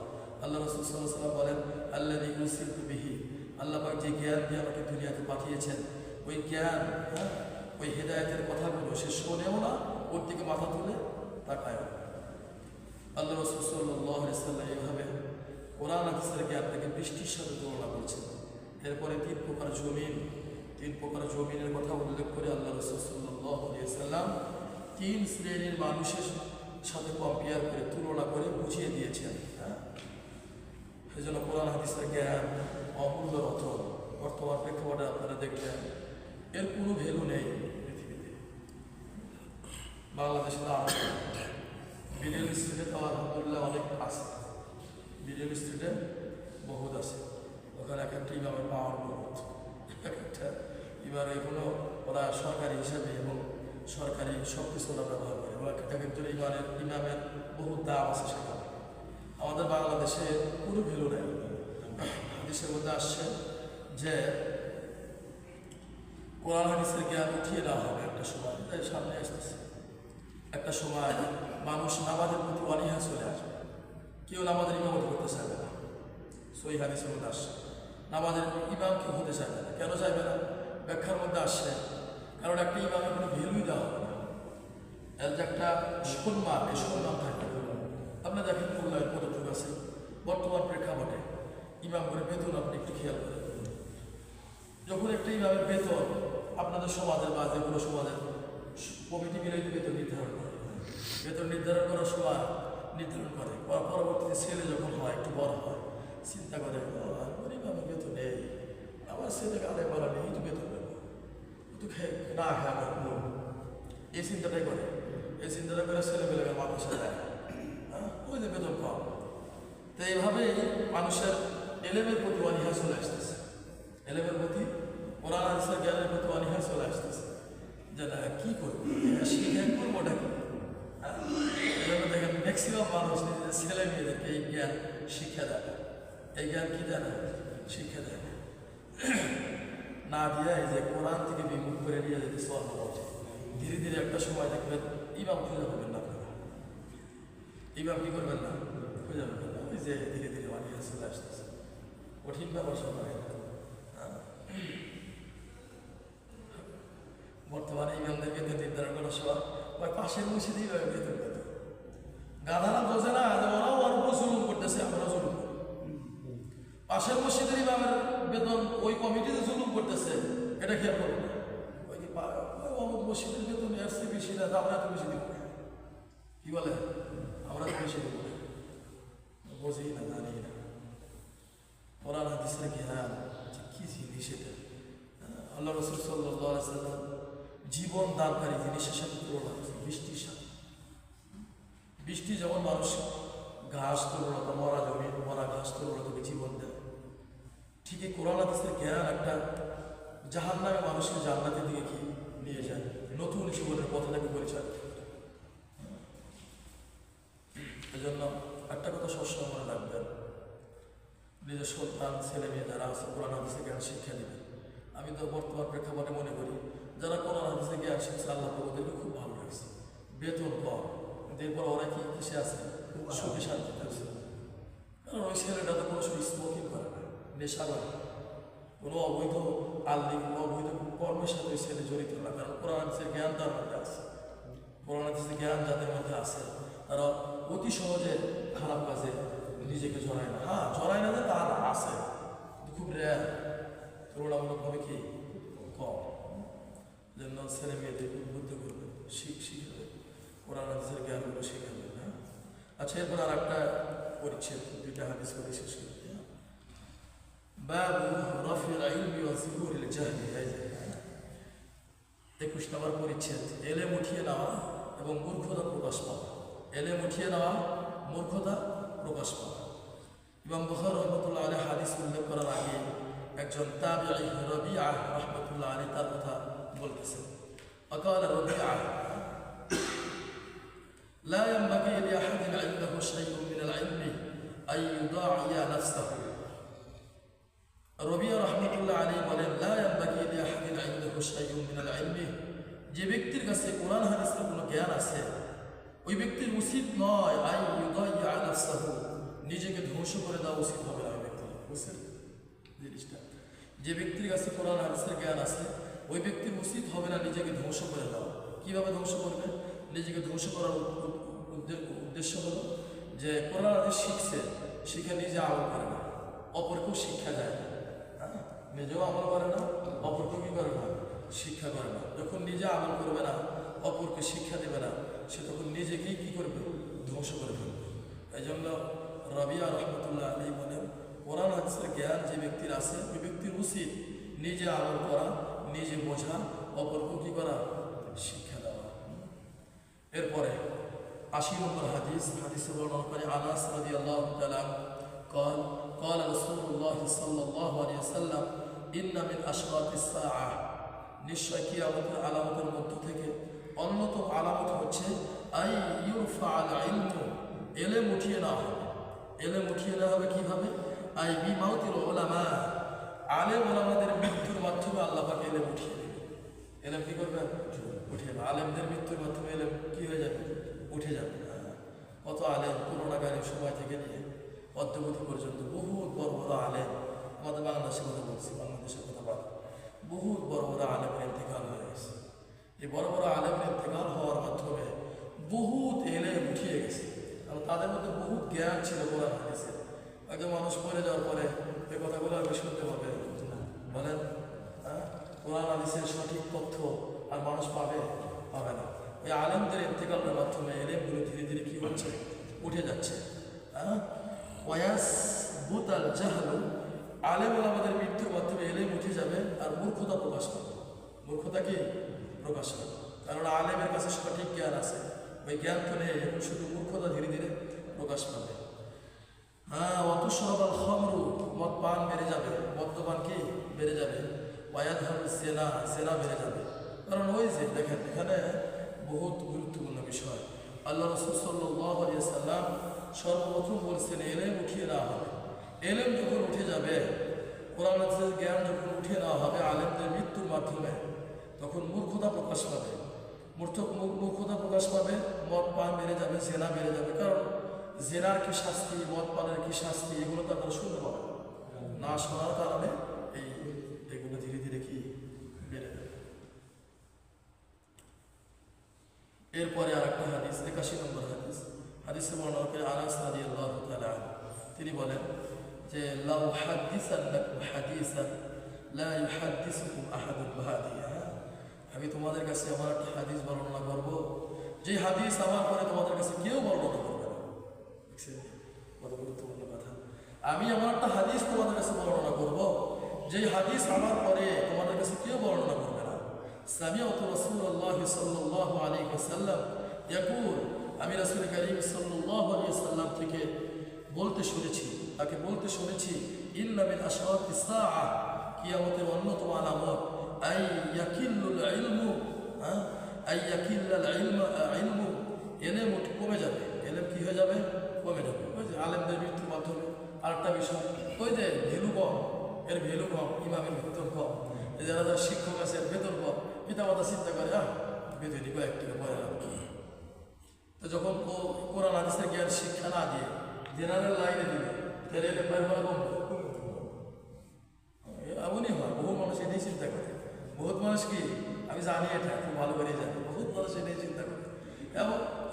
A: আল্লাহ রাসূল সাল্লাল্লাহু আলাইহি ওয়াসাল্লাম বলেন, আল্লাযী উরসিলতু বিহি, আল্লাহ পাক যে জ্ঞান দিয়ে আমাকে দুনিয়াতে পাঠিয়েছেন, ওই জ্ঞান, ওই হেদায়েতের কথাগুলো সে শোনেও না, ওর দিকে মাথা তুলে তাকায় না। আল্লাহ রাসূল সাল্লাল্লাহু আলাইহি ওয়াসাল্লাম এইভাবে কোরআন হাদিসের জ্ঞানটাকে বৃষ্টির সাথে তুলনা করেছেন। এরপরে তিন প্রকার জমিনের কথা উল্লেখ করে আল্লাহ রাসূল সাল্লাল্লাহু আলাইহি ওয়াসাল্লাম তিন শ্রেণীর মানুষের সাথে কম্পেয়ার করে, তুলনা করে বুঝিয়ে দিয়েছেন। এই জন্য কোরআন হাদিসের জ্ঞান অমূল্য রতন। বর্তমান প্রেক্ষাপটে আপনারা দেখবেন এর কোনো ভ্যালু নেই পৃথিবীতে। বাংলাদেশের আরো বিডিএল স্ট্রিটে তো আলহামদুলিল্লাহ অনেক আছে, বিডিএল স্ট্রিটে বহুত আছে, ওখানে এক একটা ইমামের পাওয়ার বহুত, এক একটা এবার এগুলো ওরা সরকারি হিসাবে এবং সরকারি সব কিছু ওরা ব্যবহার করে, এবং এক একজন ইমামের বহুত দাম আছে সেখানে। আমাদের বাংলাদেশে কোনো ভ্যালু নেই। হাদিসের মধ্যে আসছে যে কোরআন হাদিসের জ্ঞান উঠিয়ে দেওয়া হবে একটা সময়, তাই সামনে আসতেছে একটা সময় মানুষ নামাজের প্রতি অনীহা চলে আসবে, কেউ নামাজের ইমামতি করতে চাইবে না। সহিহ হাদিসের মধ্যে আসছে নামাজের ইমাম কেউ হতে চাইবে না। কেন চাইবে না? ব্যাখ্যার মধ্যে আসছে কারণ একটা ইমামের কোনো ভ্যালুই দেওয়া হবে না, এর যে একটা সম্মান, এই সম্মান থাকবে। আপনার দেখেন মূল্যায়ন কতটুকু আছে বর্তমান প্রেক্ষাপটে। ইমাম করে বেতন আপনি একটু খেয়াল করেন, যখন একটা ইমামের বেতন আপনাদের সমাজের বা যে কোনো সমাজের কমিটি মিলে বেতন নির্ধারণ করে, বেতন নির্ধারণ করার সময় নির্ধারণ করে, পরবর্তীতে ছেলে যখন হয় একটু বড় হয় চিন্তা করে ইমামের বেতন নেই, আমার ছেলেকে আদায় করা নেই, একটু বেতন দেবো, একটু না খায় আমার মন, এই চিন্তাটাই করে। এই চিন্তাটা করে ছেলেমেয়েকে মানুষে দেয়, ওই যে বেতন কম, তো এইভাবেই মানুষের এলেমের প্রতি অনীহা চলে আসতেছে, এলেমের প্রতি কোরআন হাদিসের জ্ঞানের প্রতি অনীহা চলে আসতেছে, যে না কী করবো শিখে করবো ওটা কি। দেখেন ম্যাক্সিমাম মানুষ নিজেদের ছেলে মেয়েদেরকে এই জ্ঞান শিক্ষা দেয়, এই জ্ঞান কি দেয় না, শিক্ষা দেয় না দিয়ে এই যে কোরআন থেকে বিমুখ করে নিয়ে যেতে স্বর্ণ বলছে। ধীরে ধীরে একটা সময় দেখবেন ইমাম খুঁজে পাবেন না, আপনারা ইমাম কি করবেন না, খুঁজে পাবেন না। ওই যে ধীরে ধীরে অনীহা চলে আসতেছে, কঠিন ব্যাপার সব। বর্তমানে ইমামদেরকে নির্ধারণ করার সময় ওই পাশের মসজিদেই বেতন পেত, গাধারা বোঝে না যে ওরাও ওর উপর জুলুম করতেছে, আমরা জুলুম করি। পাশের মসজিদের ইমামের বেতন ওই কমিটিতে জুলুম করতেছে, এটা খেয়াল করবো না। ওই কি অমুক মসজিদের বেতন আসছে বেশি না, আমরা তো বেশি দিব, কি বলে আমরা তো বেশি দিব, বোঝেই না, জানি না কোরআন হাদিসের জ্ঞান কি জিনিস এটা। আল্লাহ রাসূল সাল্লাল্লাহু আলাইহি ওয়াসাল্লাম জীবন দানকারী জিনিসের সাথে তুলনা করেছেন বৃষ্টির সাথে। বৃষ্টি যেমন মানুষ ঘাস তরুণতা, মরা জমি মরা ঘাস তরুণতাকে জীবন দেয়, ঠিক এই কোরআন হাদিসের জ্ঞান একটা জাহান্নামে মানুষকে জান্নাতের দিকে কি নিয়ে যায়, নতুন জীবনের পথটাকে পরিচয়। এজন্য একটা কথা সবসময় মনে রাখবেন, নিজের সন্তান ছেলে মেয়ে যারা আছে কোরআন হাদিসের জ্ঞান শিক্ষা দেবে। আমি তো বর্তমান প্রেক্ষাপটে মনে করি যারা কোরআন হাদিসের জ্ঞান শিখছে আল্লাহ ওদেরকে খুব ভালো লাগছে, বেতন কম, এরপর ওরা কি কিসে আছে, সুখে শান্তিতে আছে। কারণ ওই ছেলেটা তো কোনো সময় স্মোকিং করে না, নেশা করে না, কোনো অবৈধ আল্লি কোনো অবৈধ কর্মের সাথে ওই ছেলে জড়িত না। কারণ কোরআন হাদিসের জ্ঞান তার মধ্যে আছে, কোরআন হাদিসের জ্ঞান যাদের মধ্যে আছে তারা অতি সহজে খারাপ কাজে নিজেকে জড়ায় না। হ্যাঁ, জড়ায় না যে তার আছে, খুব রেয়ার, তুলনামূলকভাবে কি কম। জন্য ছেলে মেয়েদের উদ্বুদ্ধ করবে, শিখবে, কোরআন হাদিসের জ্ঞানগুলো শিখাবে। হ্যাঁ, আচ্ছা, এরপর আর একটা পরিচ্ছেদ, দুইটা হাদিস করে শেষ করতে। বাবু রাফিল ইলমি ওয়া যুহুরিল জাহলি, 21 নম্বর পরিচ্ছেদ, এলেম উঠিয়ে নেওয়া এবং মূর্খতা প্রকাশ পাওয়া। এলেম উঠিয়ে নেওয়া, মূর্খতা প্রকাশ পাওয়া। ইমাম বুখারী রাহমাতুল্লাহ আলাইহি হাদিস উল্লেখ করার আগে একজন তাবিঈ রবিআ রাহমাতুল্লাহ আলাইহি তার কথা বলতেছেন। فقال ربيعة لا ينبغي لأحد عنده شيء من العلم أن يضاعي نفسه। রবিআ রাহমাতুল্লাহ আলাইহি বলেন, لا ينبغي لأحد عنده شيء من العلم, যে ব্যক্তির কাছে কোরআন হাদিসের কোনো জ্ঞান আছে ওই ব্যক্তির উচিত নয় আন ইউদাইয়া নাফসাহু, নিজেকে ধ্বংস করে দেওয়া উচিত হবে না। ওই ব্যক্তি বুঝছেন জিনিসটা, যে ব্যক্তির কাছে কোরআন হাদিসের জ্ঞান আছে ওই ব্যক্তির উচিত হবে না নিজেকে ধ্বংস করে দেওয়া। কীভাবে ধ্বংস করবে? নিজেকে ধ্বংস করার উদ্দেশ্য হলো যে কোরআন হাদিস শিখছে, শিখে নিজে আমল করে না, অপরকেও শিক্ষা দেয় না। নিজেও আমল করে না, অপরকেও কী করে না, শিক্ষা করে না। যখন নিজে আমল করবে না, অপরকে শিক্ষা দেবে না, সে তখন নিজেকেই কী করবে, ধ্বংস করে ফেলবে। এই জন্য রবিআ রাহমাতুল্লাহ আলাইহি বলেন, কোরআন হাদিসের জ্ঞান যে ব্যক্তির আছে ওই ব্যক্তির উচিত নিজে আমল করা, নিজে বোঝা, অপরকে কী করা, শিক্ষা দেওয়া। এরপরে 80 নম্বর হাদিস, হাদিসে বর্ণনা করে আনাস রাদিয়াল্লাহু তাআলা قال قال رسول الله صلى الله عليه وسلم إن من أشراط الساعة, নিশ্চয় কিয়ামতের আলামতের মধ্য থেকে অন্যতম আলামত হচ্ছে আই ইউরফা আল ইলমু, এলেম উঠিয়ে নেওয়া হবে। এলেম উঠিয়ে নেওয়া হবে কীভাবে? আই বিমাউতিল উলামা, আলেম ওলামাদের মৃত্যুর মাধ্যমে আল্লাহ পাক এলেম উঠিয়ে দেবে। এলেম কী করবে? উঠিয়ে দেবে। আলেমদের মৃত্যুর মাধ্যমে এলেম কী হয়ে যাবে? উঠে যাবে। কত আলেম করোনাকালীন সময় থেকে নিয়ে অদ্যবধি পর্যন্ত বহুত বড় বড় আলেম, আমাদের বাংলাদেশের কথা বলছি, বাংলাদেশের কথা বল, বহুত বড় বড় আলেমের ইন্তেকাল হয়ে গেছে। এই বড় বড় আলেমের ইন্তেকাল হওয়ার মাধ্যমে বহুত এলেম উঠিয়ে গেছে, কারণ তাদের মধ্যে বহুত জ্ঞান ছিল কোরআন হাদিসের। আগে মানুষ মরে যাওয়ার পরে এই কথাগুলো আগে শুনতে হবে, বলেন কোরআন হাদিসের সঠিক তথ্য আর মানুষ পাবে না। ওই আলেমদের ইন্তেকালের মাধ্যমে এলেমগুলো ধীরে ধীরে কী হচ্ছে? উঠে যাচ্ছে। ওয়াস বুতাল জাহলু, আলেম আমাদের মৃত্যুর মাধ্যমে এলেম উঠে যাবে আর মূর্খতা প্রকাশ পাবে। মূর্খতা কি প্রকাশ পাবে? কারণ আলেমের কাছে সঠিক জ্ঞান আছে, ওই জ্ঞান তো নেই, এখন শুধু মূর্খতা ধীরে ধীরে প্রকাশ পাবে। হ্যাঁ, অতুসরাবাল খামরু, মদ পান বেড়ে যাবে, মদ্যপান কি বেড়ে যাবে, ওয়ায়াদহারু জেনা, জেনা বেড়ে যাবে। কারণ ওই যে দেখেন এখানে বহুত গুরুত্বপূর্ণ বিষয়। আল্লাহ রাসূল সাল্লাল্লাহু আলাইহি ওয়াসাল্লাম সর্বপ্রথম বলছেন এলেম উঠিয়ে নেওয়া হবে। এলেম যখন উঠে যাবে, কোরআন হাদিসের জ্ঞান যখন উঠিয়ে নেওয়া হবে আলেমদের মৃত্যুর মাধ্যমে, তখন মূর্খতা প্রকাশ পাবে। মূর্খতা প্রকাশ পাবে, মদ পান বেড়ে যাবে, জেনা বেড়ে যাবে। কারণ জেনার কি শাস্তি, মদ পানের কি শাস্তি, এগুলো তো আপনারা শুনতে পাবেন না। শোনার কারণে এগুলো ধীরে ধীরে কি বেড়ে যাবে। এরপরে আর একটা হাদিস, 81 নম্বর হাদিস। হাদিসে বর্ণনা করে আনাস রাদিয়াল্লাহু তাআলা তিনি বলেন যে লাউ হাদিসান্নাকুম হাদিসান লা ইউহাদ্দিসুকুম আহাদুন বা'দিয়া, আমি তোমাদের কাছে আমার একটা হাদিস বর্ণনা করব, যে হাদিস আমার পরে তোমাদের কাছে কেউ বর্ণনা করবে না। দেখছেন কত গুরুত্বপূর্ণ কথা। আমি আমার একটা হাদিস তোমাদের কাছে বর্ণনা করব, যে হাদিস আমার পরে তোমাদের কাছে কেউ বর্ণনা করবে না। সামিআতু রাসূলুল্লাহ সাল্লাল্লাহু আলাইহি ওয়াসাল্লাম ইয়াকুল, আমি রাসূল কারীম সাল্লাল্লাহু আলাইহি ওয়াসাল্লাম থেকে বলতে শুনেছি, তাকে বলতে শুনেছি, ইন্না মিন আশরাতিস সাআ, কিয়ামতের অন্যতম আলামত, আই ইয়াকিল্লুল ইলমু, আই ইয়াকিল্লাল ইলমু, এলেম কমে যাবে। এলেম কি হয়ে যাবে? কমে যাবে। ওই যে আলেমদের মৃত্যুর মাধ্যমে। আরেকটা বিষয়, ওই যে ভ্যালু কম, এর ভ্যালু কম, ইমামের বেতন কম, যারা যারা শিক্ষক আছে এর বেতন কম। পিতামাতা চিন্তা করে বেতনই কয়েকটিকে পরে লাভ কি। তো যখন কোরআন হাদিসের জ্ঞান শিক্ষা না দিয়ে জেনারেল লাইনে দিবে, তাহলে এলেম বাইর করা কম। এমনই হয়, বহু মানুষ এটাই চিন্তা করে। বহুত মানুষ কি, আমি জানি এটা খুব ভালো করে জানি, বহুত মানুষ এটাই চিন্তা করে।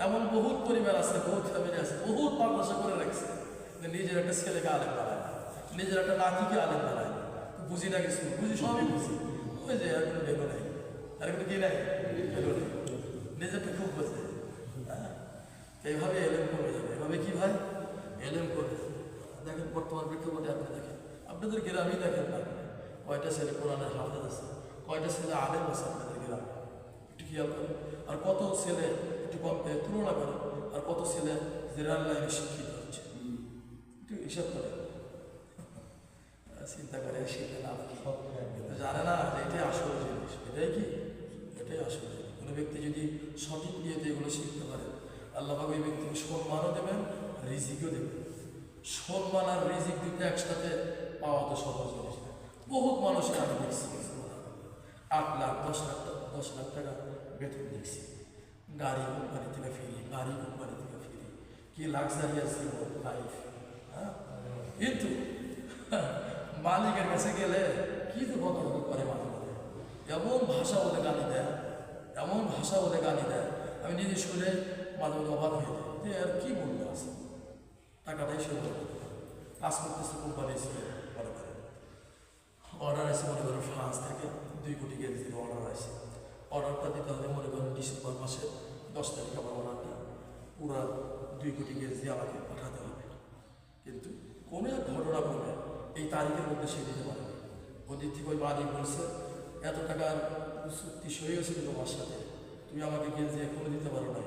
A: এমন বহুত পরিবার আছে, বহুত ফ্যামিলি আছে, বহুত মাদ্রাসা করে রাখছে, নিজের একটা ছেলেকে আলেম বানায়, নিজের একটা নাতিকে আলেম বানায়। বুঝি না কিছু, বুঝি সবই বুঝি, ওই যে আর কোনো ভেলো নেই, আর কোনো কি নাই, ভেলো নেই, নিজেরটা খুব বোঝে। এইভাবে এলেম কমে যাবে। এভাবে কি ভাই, এলেম কমে যাবে। দেখেন বর্তমান প্রেক্ষাপটে আপনি দেখেন, আপনাদের গ্রামেই দেখেন না কয়টা ছেলে কোরআনের হাফেজ আছে, কয়টা ছেলে আলেম আছে আপনাদের গ্রামে, একটু খেয়াল করেন। আর কত ছেলে একটু কম তুলনা করেন, আর কত ছেলে জেনারেল লাইনে শিক্ষিত হচ্ছে, একটু হিসাব করেন। চিন্তা করে শিখে লাভ কি, কিন্তু জানে না যে এটাই আসল জিনিস। এটাই কি, এটাই আসল জিনিস। কোনো ব্যক্তি যদি সঠিক নিয়তে এগুলো শিখতে পারে, আল্লাহ পাক ওই ব্যক্তিকে সম্মানও দেবেন, রিজিকও দেবেন। সম্মান আর রিজিক দুটো একসাথে পাওয়া তো সহজ জিনিস না। বহুত মানুষের আমি দেখছি 8 লাখ 10 লাখ টাকা বেতন দেখছি, গাড়ি কোম্পানি থেকে ফিরি, বাড়ি কোম্পানি থেকে ফিরি, কি লাক্সারিয়াস লাইফ। কিন্তু মালিকের কাছে গেলে কি তো কথা করে মাঝে মাঝে, এমন ভাষা বলে গালি দেয়, এমন ভাষা বলে গালি দেয়, আমি নিজে শুনে মাঝে মাঝে অবাক হয়ে যাই যে আর কি বলতে আছে। টাকাটাই সে কাজ করতেছে কোম্পানি মনে করে, অর্ডার আছে মনে করেন ফ্রান্স থেকে 2 কোটি কেজির অর্ডার আছে। অর্ডারটা দিতে হবে মনে করেন ডিসেম্বর মাসের 10 তারিখ, আমার অর্ডারটা পুরা 2 কোটি কেজি আমাকে পাঠাতে হবে। কিন্তু কোনো এক ঘটনা বলে এই তারিখের মধ্যে সে দিতে পারে। ওদিক থেকে ওই মালিক বলছে এত টাকার চুক্তি সই হয়েছিল তোমার সাথে, তুমি আমাকে গেঞ্জি এখনো দিতে পারো না,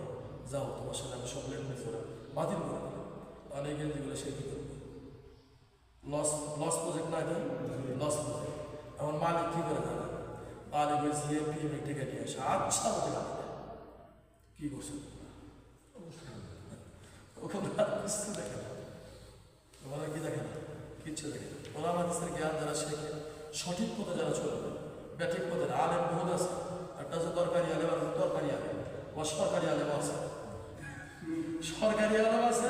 A: যাও তোমার সাথে আমি সব লেনদেন করে বাতিল করে দিল। অনেক গেঞ্জিগুলো সে কী করবে, লস প্রজেক্ট না, এটা লস প্রজেক্ট। এখন মালিক কী করে জানা, মালিক বলছি পিএমের টিকা নিয়ে আসে, আচ্ছা বলতে গালি দেয়। কী করছো ওখানে কিছু দেখে না, ওরা কি দেখে না, কিচ্ছু দেখে না। ওরা আমাদের জ্ঞান যারা শেখে, সঠিক পথে যারা চলবে, ব্যাঠিক পথে আলেম বহুত আছে। একটা আছে দরকারি আলেম, আছে তরকারি আলেম, অসরকারি আলেম আছে, সরকারি আলেম আছে,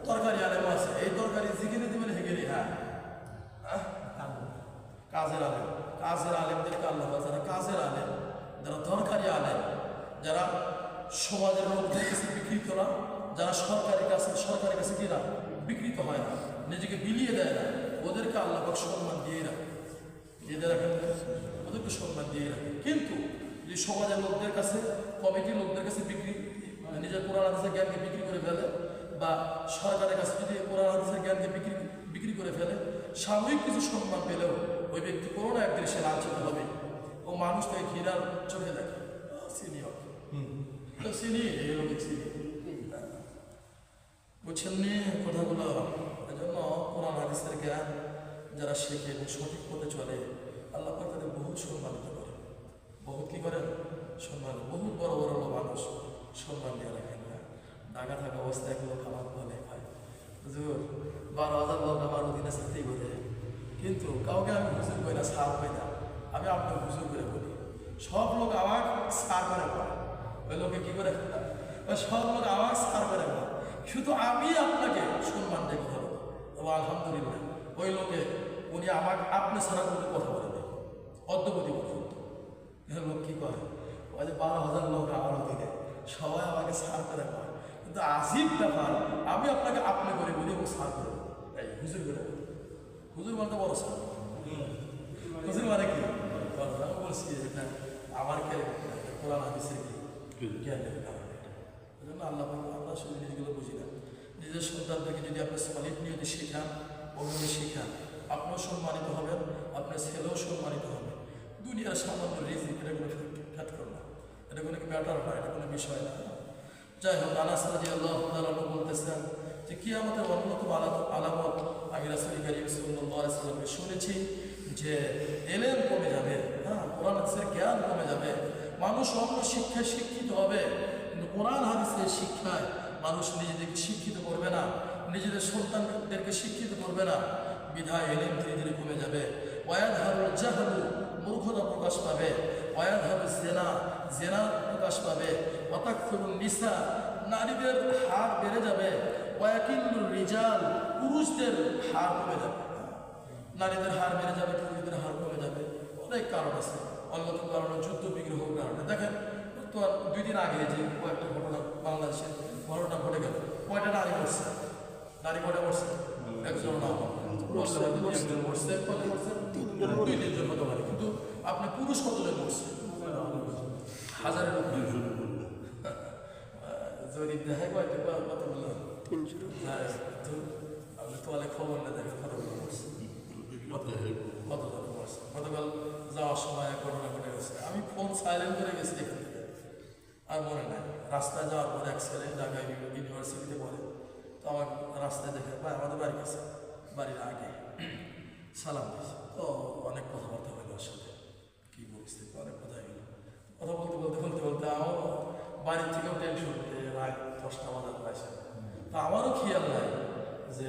A: তরকারি আলেম আছে। এই তরকারি জিগিনে দিবেন হেগেরি, হ্যাঁ কাজের আলেম, কাজের আলেমদেরকে আল্লাহ, যারা কাজের আলেম, যারা দরকারি আলেম, যারা সমাজের লোকদের কাছে বিকৃত না, যারা সরকারি কাছে কিনা বিকৃত হয় না, নিজেকে বিলিয়ে দেয় না, ওদেরকে আল্লাহ পাক সম্মান দিয়ে রাখে, দিয়ে রাখেন, ওদেরকে সম্মান দিয়ে রাখে। কিন্তু যে সমাজের লোকদের কাছে, কমিটির লোকদের কাছে নিজের কোরআন হাদিসের জ্ঞানকে বিক্রি করে ফেলে, বা সরকারের কাছে যদি কোরআন হাদিসের জ্ঞানকে বিক্রি করে ফেলে, সাময়িক কিছু সম্মান পেলেও ওই ব্যক্তি কোনো না একদিন সে লাঞ্ছিত হবে। ও মানুষ তাকে ঘৃণার চোখে দেখে, সিনিয়র চিনি, এই লোক চিনি, বুঝছেন নি কথাগুলো। এজন্য কোরআন হাদিসের জ্ঞান যারা শেখে এবং সঠিক পথে চলে, আল্লাহ পাক তাদের বহুত সম্মানিত করে। বহুত কি করেন? সম্মান। বহুত বড় বড় মানুষ সম্মান দিয়ে রাখেন না। ঢাকা থাকা অবস্থায় এগুলো খাবার বলে ভাই হুজুর 12,000 লোক আমার অধীনে চাকরি করে, কিন্তু কাউকে আমি হুজুর করি না, সার পাই না, আমি আপনার হুজুর করে বলি। সব লোক আমার সার করে পড়ে, ওই লোকে কি করে? সব লোক আমার সার করে পড়ে, শুধু আমি আপনাকে সম্মান দিয়ে কথা বলি। তবে আলহামদুলিল্লাহ ওই লোকে উনি আমাকে আপনি ছাড়া কোনো কথা বলে নেই, অদ্যপতি পর্যন্ত। লোক কি করে? ওই যে 12,000 লোক আমার অধীনে, সবাই আমাকে সার করে পড়ে, কিন্তু আজীব ব্যাপার, আমি আপনাকে আপনি করে বলি ও সার করে এই হুজুর করে বলি। হুজুর মানে বড় সার, হুজুর মানে কি বলছি এটা আমার কে কোরআন হাদিসের কি জ্ঞানের কারণে। ওই জন্য আল্লাহ আমরা শুধু জিনিসগুলো বুঝি না। নিজের সন্তানদেরকে যদি আপনি সলিড নিয়ে যদি শেখান, ওভাবে শেখান, আপনিও সম্মানিত হবেন, আপনার ছেলেও সম্মানিত হবে। দুনিয়ার সামান্য রিজিক এটা কোনো ফ্যাট করো না, এটা কোনো ম্যাটার না, এটা কোনো বিষয় না। যাই হোক, আনাস রাদিয়াল্লাহু তাআলা বলতেছেন যে কিয়ামতের অন্যতম আলামত আমি রাসূল কারীম সাল্লাল্লাহু আলাইহি ওয়াসাল্লামকে শুনেছি যে এলেম কমে যাবে, হ্যাঁ, কোরআন হাদিসের জ্ঞান কমে যাবে, মানুষ অন্য শিক্ষায় শিক্ষিত হবে, কিন্তু কোরআন হাদিসের শিক্ষায় মানুষ নিজেদেরকে শিক্ষিত করবে না, নিজেদের সন্তানদেরকে শিক্ষিত করবে না, বিধায় এলেম ধীরে ধীরে কমে যাবে। ওয়ায়াযহারুল জাহলু, মূর্খতা প্রকাশ পাবে। ওয়ায়াযহারুজ জিনা, জিনা প্রকাশ পাবে। ওয়াতাকথুরুন নিসা, নারীদের হার বেড়ে যাবে। ওয়াকিল্লুর রিজাল, পুরুষদের হার কমে যাবে। নারীদের হার বেড়ে যাবে, পুরুষদের হার কমে যাবে। অনেক কারণ আছে, অন্যতম কারণ যুদ্ধ বিগ্রহের কারণে। দেখেন তো 2 দিন আগে যে কয়েকটা ঘটনা বাংলাদেশে ঘটনা ঘটে গেল, কয়টা নারী মরছে? নারী কয়টা মরছে? একজন না একজন মরছে, কত মরছে? 2-3 মতো নারী, কিন্তু আপনি পুরুষ কতজন মরছে? হাজারের উপরে। জরিপ দেখায় কয়টা কত বললাম? 300। আপনি তোয়ালে খবর না দেখেন কতগুলো মরছে, কতজন মরছে। গতকাল যাওয়ার সময় এক ঘটনা ঘটে গেছে, আমি ফোন সাইলেন্ট করে গেছি এখান থেকে, আর মনে নাই। রাস্তায় যাওয়ার পর এক ছেলে ঢাকা ইউনিভার্সিটিতে পড়ে, তো আমার রাস্তায় দেখে ভাই আমাদের বাড়ি গেছে, বাড়ির আগে সালাম দিয়েছে, তো অনেক কথাবার্তা হইল ওর সাথে, কী পরিস্থিতি, অনেক কথা হইল। কথা বলতে আমার বাড়ির থেকেও টেনশন, রাত 10টা বাজার পাইছে, তো আমারও খেয়াল নাই যে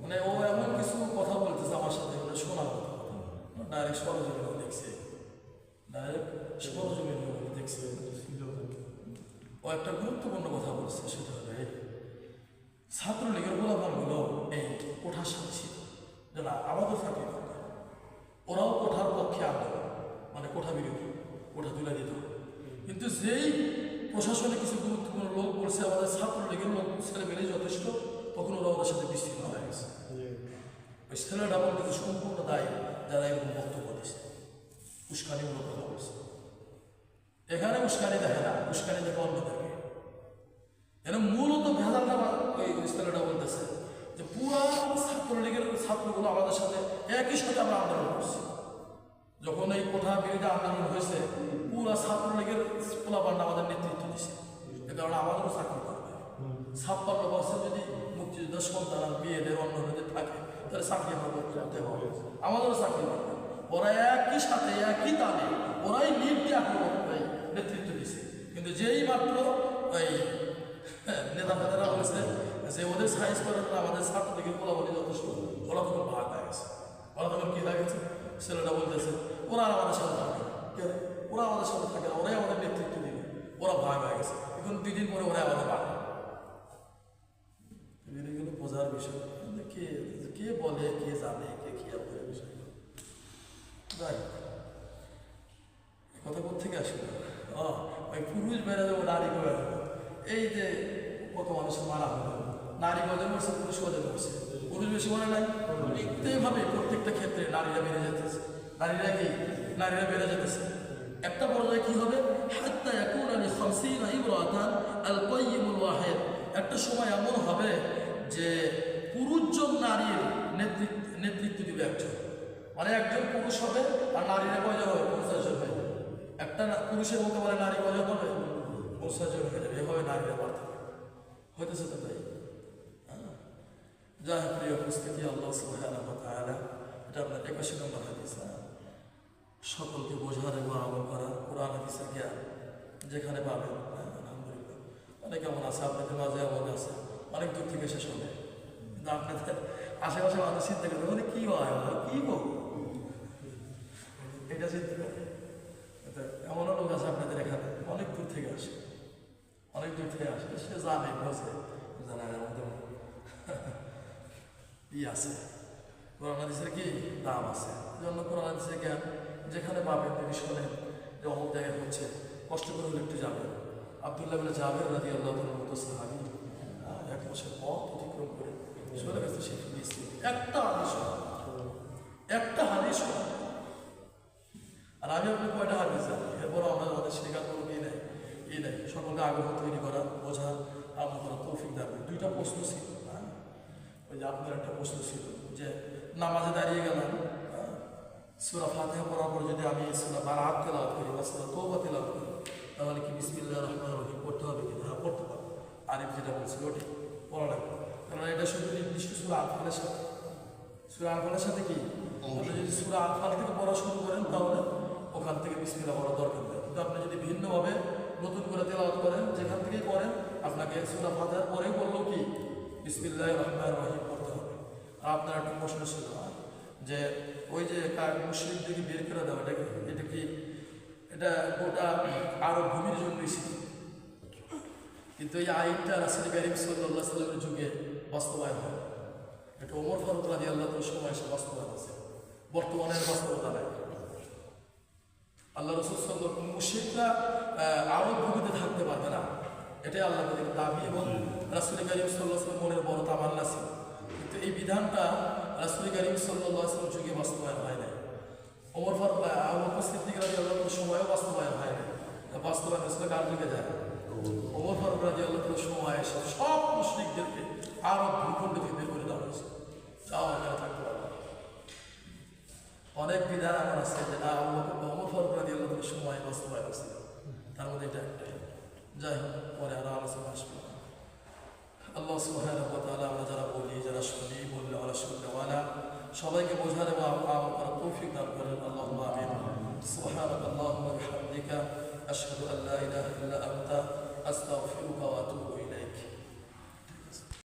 A: মানে ও এমন কিছু কথা বলতেছে আমার সাথে, ওটা শোনার কথা, ডাইরেক্ট সরজমিনে দেখছে, দেখছে। ও একটা গুরুত্বপূর্ণ কথা বলছে, সেটা হলে ছাত্রলীগের গোলাপানগুলো এই কোঠার সাথে ছিল, যে না আমাদের চাকরি দরকার, ওরাও কোঠার পক্ষে আন্দোলন, মানে কোঠা বিরোধী, কোঠা তুলে দিত। কিন্তু যেই প্রশাসনে কিছু গুরুত্বপূর্ণ লোক বলছে আমাদের ছাত্রলীগের লোক ছেলে মেলে যথেষ্ট, তখন ওরা ওদের সাথে বিস্তীর্ণ হয়ে গেছে। ওই ছেলেটা বলতে সম্পূর্ণ দায়ী যারা এরকম বক্তব্য দিচ্ছে, উস্কানিমূলক কথা বলছে। এখানে উস্কানি দেখে না, উস্কানি দেখে অন্যদেরকে। এরা মূলত ভেজালটা ওই ছেলেটা বলতেছে যে পুরা ছাত্রলীগের ছাত্রগুলো আমাদের সাথে একই সাথে আমরা আন্দোলন করছি। যখন এই কোঠা বিরোধী আন্দোলন হয়েছে, পুরা ছাত্রলীগের পোলাপান্ডা আমাদের নেতৃত্ব দিচ্ছে, এ কারণে আমাদেরও চাকরি করবে। 56% যদি মুক্তিযোদ্ধার সন্তান আর বিয়েদের অন্যদের থাকে, তাহলে চাকরি আমরা করতে হবে, আমাদেরও চাকরি করবে। ওরা একই সাথে একই দামে ওরাই নির্দি আক্রমণ নেতৃত্ব দিচ্ছে, কিন্তু যেই মাত্র ওই নেতা ফেতারা বলেছে যে ওদের সাইজ করার আমাদের ছাত্রলীগের পোলাপানি যথেষ্ট, ওরা তখন ভাগ হয়ে গেছে। ওরা তখন কি হয়ে গেছে? ছেলেটা বলতেছে ওরা আর আমাদের সাথে থাকে, ওরা আমাদের সাথে থাকে না, ওরাই আমাদের নেতৃত্ব দিবে, ওরা ভাগ হয়ে গেছে। এখন 2 দিন পরে ওরা আমাদের ভাগ। এগুলো বোঝার বিষয়, কে কে বলে, কে জানে, কে খেয়াল করে বিষয়গুলো। যাই কথা কোথেকে আসলো? ওই পুরুষ বেড়ে যাবো, নারী বেড়ে যাবো। এই যে কত মানুষের মারা হলো, নারী গজে মরছে, পুরুষ গজে মরছে, পুরুষ বেশি মনে নাই। তো এইভাবে প্রত্যেকটা ক্ষেত্রে নারীরা বেড়ে যেতেছে, নারীরা বেড়ে যেতেছে। একটা পর্যায়ে কি হবে? হাত্তা ইয়াকুনা লি 50 ইমরাতান আল কাইয়িমুল ওয়াহিদ, একটা সময় এমন হবে যে পুরুষজন নারীর নেতৃত্ব দিবে একজন, মানে একজন পুরুষ হবে আর নারীরা কয়জন হবে? 50 জন হবে। একটা পুরুষের মোকাবেলা নারী কয়জন হবে? 50 জন হয়ে যাবে। এভাবে নারীরা বাড়তে হইতেছে তো তাই। যাই হোক প্রিয় উপস্থিতি, আল্লাহ সুবহানাহু ওয়া তাআলা, এটা আপনার 81 নম্বর হাদিস। সকলকে বোঝার এবং আমল করা, কোরআন হাদিসের জ্ঞান যেখানে পাবেন। আলহামদুলিল্লাহ, অনেক এমন আছে আপনাদের মাঝে, এমন আছে অনেক দূর থেকে শেষ হবে, কিন্তু আপনাদের আশেপাশে মানুষ চিন্তা করবে মানে কি হয়, কি করবো, এটা চিন্তা করে। এমনও লোক আছে আপনাদের এখানে অনেক দূর থেকে আসে, অনেক দূর থেকে আসে, সে জানে বোঝে জানার মধ্যে ই আছে, কোরআন হাদিসের কি দাম আছে। এই জন্য কোরআন হাদিসের জ্ঞান যেখানে পাবেন, তিনি শোনেন যে অমুক জায়গায় হচ্ছে, কষ্ট করে হলে একটু যাবেন। আব্দুল্লাহ ইবনে জাবের রাদিয়াল্লাহু তাআলার মতো সাহাবী 1 বছর পথ অতিক্রম করে চলে গেছে সেই ফিলিস্তিন। একটা হাদিস, আর আমি আপনি কয়টা হাদিস জানি, এরপর আমরা আমাদের শেখার কোনো ই নেই, সকলকে আগ্রহ তৈরি করা, বোঝার, আমল করার তৌফিক দেবে। 2টা প্রশ্ন ছিল, ওই যে আপনার একটা প্রশ্ন ছিল যে নামাজে দাঁড়িয়ে গেলাম, সূরা ফাতিহা পড়ার পর যদি আমি সূরা বারাত তেলাওয়াত করি বা সূরা তওবা তেলাওয়াত করি, তাহলে কি বিসমিল্লাহির রহমানির রহিম পড়তে হবে কিনা? হ্যাঁ, পড়তে পারবো। আরিফ যেটা বলছিল ওটি পড়া লাগবে, কারণ এটা শুধু নির্দিষ্ট সূরা আনফালের সাথে, সূরা আনফালের সাথে কি, আপনি যদি সূরা আনফাল থেকে পড়া শুরু করেন তাহলে ওখান থেকে বিসমিল্লাহ পড়া দরকার নেই। কিন্তু আপনি যদি ভিন্নভাবে নতুন করে তেলাওয়াত করেন, যেখান থেকেই করেন, আপনাকে সূরা ফাতিহার পরেই বললো কি বিসমিল্লাহির রহমানির রহিম পড়তে হবে। আর আপনার একটা প্রশ্ন ছিল যে ওই যে মুশরিকদেরকে বের করে দেওয়া, এটা কি, এটা গোটা আরব ভূমির জন্যই ছিল, কিন্তু এই আইনটা রাসূল কারীম সাল্লাল্লাহু আলাইহি ওয়াসাল্লামের যুগে বাস্তবায়ন হয়। এটা ওমর ফারুক রাদিয়াল্লাহু তাআলার সময় এসে বাস্তবায়ন আছে, বর্তমানের বাস্তবতা নাই। আল্লাহ রাসূল সাল্লাল্লাহু আলাইহি ওয়াসাল্লাম, মুশরিকরা আরব ভূমিতে থাকতে পারবে না, এটাই আল্লাহ তাআলার দাবি, এবং রাসূল কারীম সাল্লাল্লাহু আলাইহি ওয়াসাল্লামের মনের বড় তামান্না ছিল। কিন্তু এই বিধানটা রাসূল কারীম সাল্লাল্লাহু আলাইহি ওয়াসাল্লামের যুগে বাস্তবায়ন হয় নাই। ওমর ফারুক আবু বকর সিদ্দিক রাদিয়াল্লাহু তাআলার সময়ও বাস্তবায়ন হয় নাই। বাস্তবায়ন হয়েছিল কার যুগে যায়? ওমর ফারুক রাদিয়াল্লাহু তাআলার সময় এসে সব মুশরিকদেরকে আরব ভূখণ্ড থেকে বের করে দেওয়া হয়েছে, যাও এখানে থাকতে পারবে। অনেক বিধান এমন আছে যে না, ওমর ফারুক রাদিয়াল্লাহু তাআলার সময় বাস্তবায়ন হয়েছিল, তার মধ্যে এটা একটাই। যাই হোক, পরে আরো আলোচনা আসবে। আল্লাহ সুবহানাহু ওয়া তাআলা, আমরা যারা বলি, যারা শুনি, বললে ওরা শুনতে ওয়ালা, সবাইকে বোঝার এবং আমল করার তৌফিক দান করেন। আল্লাহুম্মা আমিন। সুবহানাকাল্লাহুম্মা ওয়া বিহামদিকা, আশহাদু আল্লা ইলাহা ইল্লা আনতা, আস্তাগফিরুকা ওয়া আতুবু